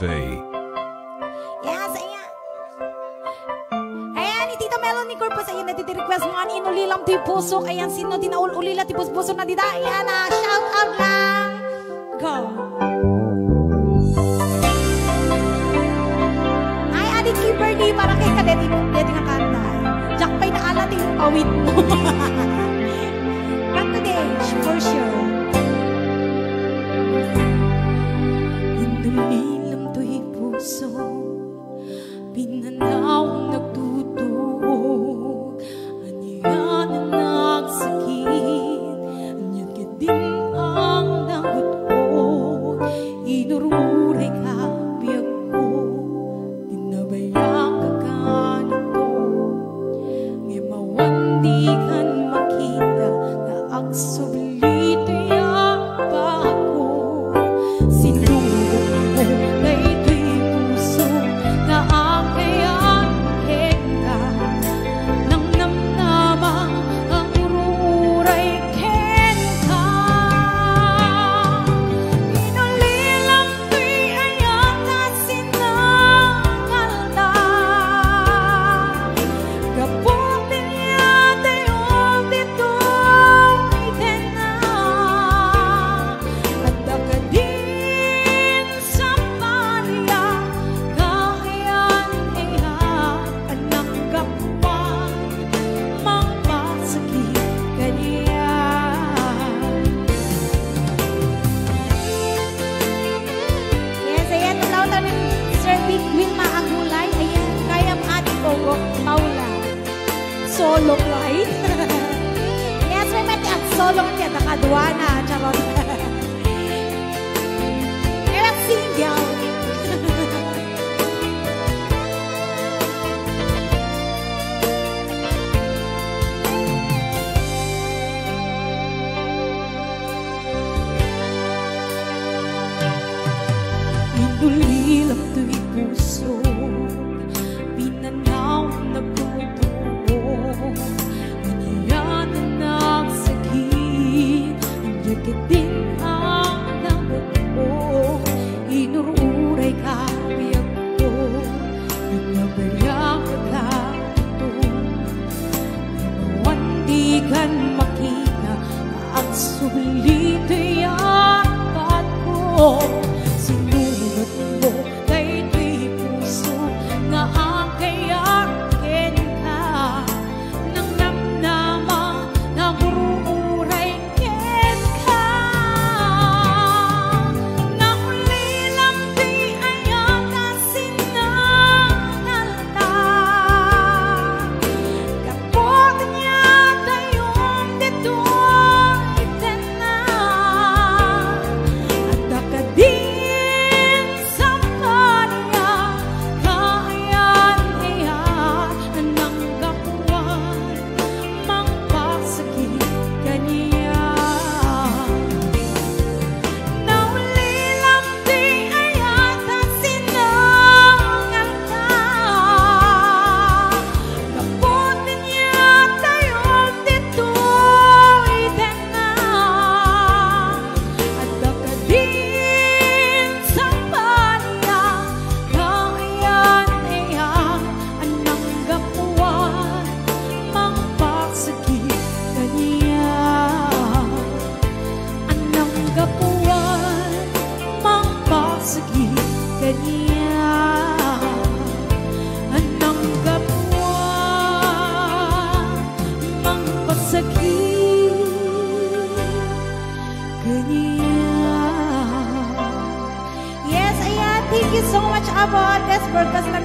Faye. Yes, ayan. Ayan, ni Tita Melanie Corpus, ayan, natiti-request mo nga ni inulilam ti pusok. Ayan, sino dinaululila ti pusok na dida. Ayan, shout out lang. Go. Ay, adik Kimberly, para kay kadeti nga kanta. Jack pa'y naalati yung awit mo. But today, for sure. Inulilam to'y puso, pinanawang nagtutuog, aniyan na nagsakit, aniyan ka din ang nagutog, inururay ka biyag ko, dinabayang ka kanito, ngimawan di kan makita, na agsulit ang bako, sinunod mo na ito'y puso, na ang kayang kita, nang namnamang ang ururay kenta. Inulilam to'y ayak na sinangalda, gaputin niya tayo dito'y tena, at agad sa Maria, kahayan anak kapuan, mapasakit kaniya. Yes, ayan, nalaw ni Sir Big Wilma Agulay. Ayan, kayang ati Pogo Paula. Solo flight. Yes, may mati at solo niya, nakaduana, charot. Kaya single. Inulilam to'y puso, pinanaw nagtutuog, aniyan na nagsakit, aniyan ka din ang nagutog, inururay ka biyag ko, dinabayang ka ito, imawan di kan makita, na ang sulit ay apat ko. Sinunod mo na ito'y puso, na ang kayakin ka, nang namnama na ururay ken ka. Naulilam di ayak na sinangalda, kapot niya tayong dito'y tena, at akadin sa Maria, kahayan ng kapuan, mapasakit kaniya. Naulilam di ayak na sinangalda, kaputin niya tayong dito'y tena, at akadin sa Maria, kahayan ng kapuan, mapasakit kaniya. Anang kapuan, mapasakit kaniya. Anang kapuan, mapasakit kaniya. Yes, ayan. Thank you so much about this broadcast.